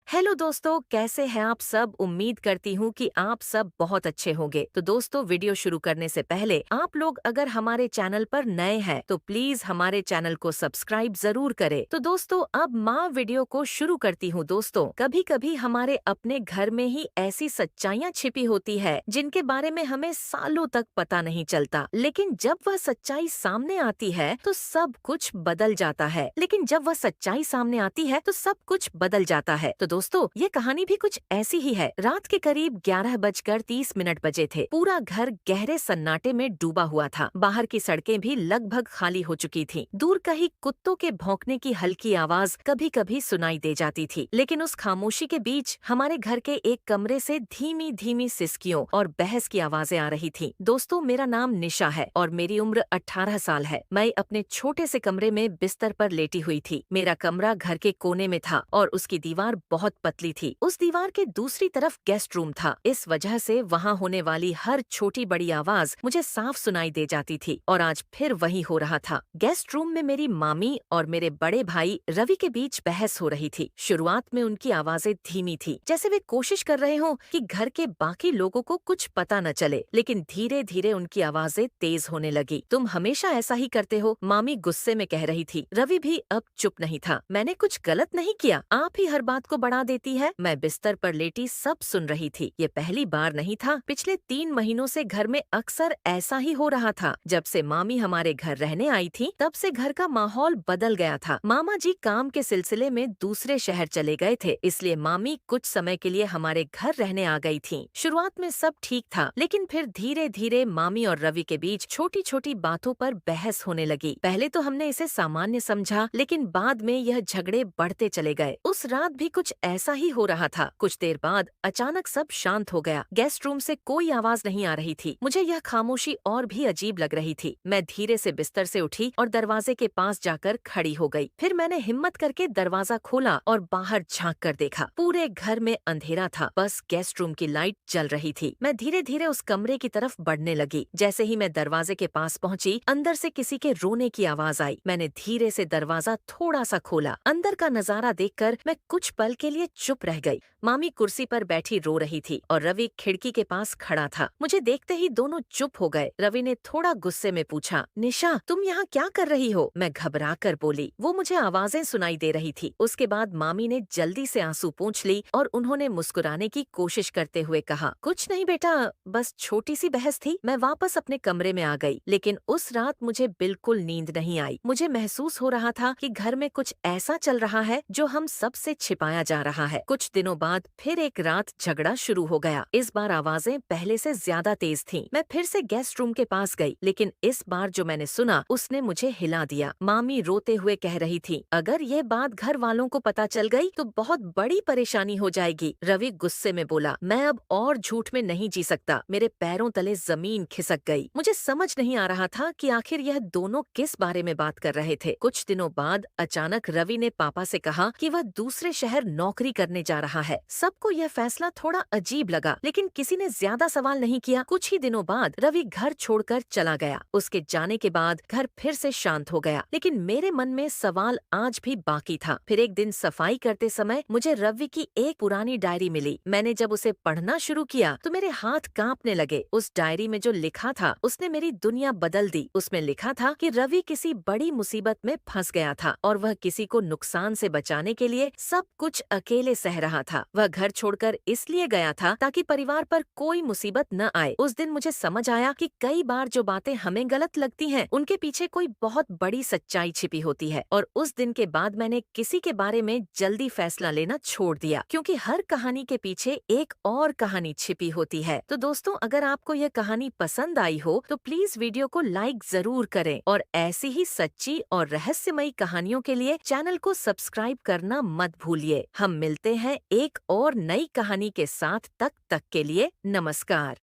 Hello दोस्तों, कैसे हैं आप सब। उम्मीद करती हूँ कि आप सब बहुत अच्छे होंगे। तो दोस्तों, वीडियो शुरू करने से पहले आप लोग अगर हमारे चैनल पर नए हैं तो प्लीज हमारे चैनल को सब्सक्राइब जरूर करें। तो दोस्तों, अब माँ वीडियो को शुरू करती हूँ। दोस्तों, कभी कभी हमारे अपने घर में ही ऐसी सच्चाइयाँ छिपी होती है जिनके बारे में हमें सालों तक पता नहीं चलता, लेकिन जब वह सच्चाई सामने आती है तो सब कुछ बदल जाता है। लेकिन जब वह सच्चाई सामने आती है तो सब कुछ बदल जाता है। तो दोस्तों, ये कहानी भी कुछ ऐसी ही है। रात के करीब 11:30 बजे थे। पूरा घर गहरे सन्नाटे में डूबा हुआ था। बाहर की सड़कें भी लगभग खाली हो चुकी थीं। दूर कहीं कुत्तों के भौंकने की हल्की आवाज कभी कभी सुनाई दे जाती थी। लेकिन उस खामोशी के बीच हमारे घर के एक कमरे से धीमी धीमी सिसकियों और बहस की आवाजें आ रही थीं। दोस्तों, मेरा नाम निशा है और मेरी उम्र 18 साल है। मैं अपने छोटे से कमरे में बिस्तर पर लेटी हुई थी। मेरा कमरा घर के कोने में था और उसकी दीवार बहुत पतली थी। उस दीवार के दूसरी तरफ गेस्ट रूम था। इस वजह से वहाँ होने वाली हर छोटी बड़ी आवाज मुझे साफ सुनाई दे जाती थी। और आज फिर वही हो रहा था। गेस्ट रूम में मेरी मामी और मेरे बड़े भाई रवि के बीच बहस हो रही थी। शुरुआत में उनकी आवाजें धीमी थी, जैसे वे कोशिश कर रहे हों कि घर के बाकी लोगों को कुछ पता न चले। लेकिन धीरे धीरे उनकी आवाजें तेज होने लगी। तुम हमेशा ऐसा ही करते हो, मामी गुस्से में कह रही थी। रवि भी अब चुप नहीं था। मैंने कुछ गलत नहीं किया, आप ही हर बात को बढ़ा देती है। मैं बिस्तर पर लेटी सब सुन रही थी। ये पहली बार नहीं था। पिछले 3 महीनों से घर में अक्सर ऐसा ही हो रहा था। जब से मामी हमारे घर रहने आई थी, तब से घर का माहौल बदल गया था। मामा जी काम के सिलसिले में दूसरे शहर चले गए थे, इसलिए मामी कुछ समय के लिए हमारे घर रहने आ गई थीं। शुरुआत में सब ठीक था, लेकिन फिर धीरे धीरे मामी और रवि के बीच छोटी छोटी बातों पर बहस होने लगी। पहले तो हमने इसे सामान्य समझा, लेकिन बाद में यह झगड़े बढ़ते चले गए। उस रात भी कुछ ऐसा ही हो रहा था। कुछ देर बाद अचानक सब शांत हो गया। गेस्ट रूम से कोई आवाज नहीं आ रही थी। मुझे यह खामोशी और भी अजीब लग रही थी। मैं धीरे से बिस्तर से उठी और दरवाजे के पास जाकर खड़ी हो गई। फिर मैंने हिम्मत करके दरवाजा खोला और बाहर झांक कर देखा। पूरे घर में अंधेरा था, बस गेस्ट रूम की लाइट जल रही थी। मैं धीरे धीरे उस कमरे की तरफ बढ़ने लगी। जैसे ही मैं दरवाजे के पास पहुंची, अंदर से किसी के रोने की आवाज आई। मैंने धीरे से दरवाजा थोड़ा सा खोला। अंदर का नजारा देखकर मैं कुछ पल के लिए चुप रह गई। मामी कुर्सी पर बैठी रो रही थी और रवि खिड़की के पास खड़ा था। मुझे देखते ही दोनों चुप हो गए। रवि ने थोड़ा गुस्से में पूछा, निशा, तुम यहाँ क्या कर रही हो? मैं घबरा कर बोली। वो मुझे आवाजें सुनाई दे रही थी। उसके बाद मामी ने जल्दी से आंसू पोंछ ली और उन्होंने मुस्कुराने की कोशिश करते हुए कहा, कुछ नहीं बेटा, बस छोटी सी बहस थी। मैं वापस अपने कमरे में आ गई, लेकिन उस रात मुझे बिल्कुल नींद नहीं आई। मुझे महसूस हो रहा था कि घर में कुछ ऐसा चल रहा है जो हम सबसे छिपाया जा रहा है। कुछ दिनों बाद फिर एक रात झगड़ा शुरू हो गया। इस बार आवाजें पहले से ज्यादा तेज थीं। मैं फिर से गेस्ट रूम के पास गई, लेकिन इस बार जो मैंने सुना उसने मुझे हिला दिया। मामी रोते हुए कह रही थी, अगर ये बात घर वालों को पता चल गई तो बहुत बड़ी परेशानी हो जाएगी। रवि गुस्से में बोला, मैं अब और झूठ में नहीं जी सकता। मेरे पैरों तले जमीन खिसक गई। मुझे समझ नहीं आ रहा था कि आखिर यह दोनों किस बारे में बात कर रहे थे। कुछ दिनों बाद अचानक रवि ने पापा से कहा कि वह दूसरे शहर नौकरी करने जा रहा है। सबको यह फैसला थोड़ा अजीब लगा, लेकिन किसी ने ज्यादा सवाल नहीं किया। कुछ ही दिनों बाद रवि घर छोड़कर चला गया। उसके जाने के बाद घर फिर से शांत हो गया, लेकिन मेरे मन में सवाल आज भी बाकी था। फिर एक दिन सफाई करते समय मुझे रवि की एक पुरानी डायरी मिली। मैंने जब उसे पढ़ना शुरू किया तो मेरे हाथ कांपने लगे। उस डायरी में जो लिखा था उसने मेरी दुनिया बदल दी। उसमें लिखा था कि रवि किसी बड़ी मुसीबत में फंस गया था और वह किसी को नुकसान से बचाने के लिए सब कुछ अकेले सह रहा था। वह घर छोड़कर इसलिए गया था ताकि परिवार पर कोई मुसीबत न आए। उस दिन मुझे समझ आया कि कई बार जो बातें हमें गलत लगती हैं, उनके पीछे कोई बहुत बड़ी सच्चाई छिपी होती है। और उस दिन के बाद मैंने किसी के बारे में जल्दी फैसला लेना छोड़ दिया, क्योंकि हर कहानी के पीछे एक और कहानी छिपी होती है। तो दोस्तों, अगर आपको यह कहानी पसंद आई हो तो प्लीज वीडियो को लाइक जरूर करें और ऐसी ही सच्ची और रहस्यमयी कहानियों के लिए चैनल को सब्सक्राइब करना मत भूलिए। हम मिलते हैं एक और नई कहानी के साथ। तक के लिए नमस्कार।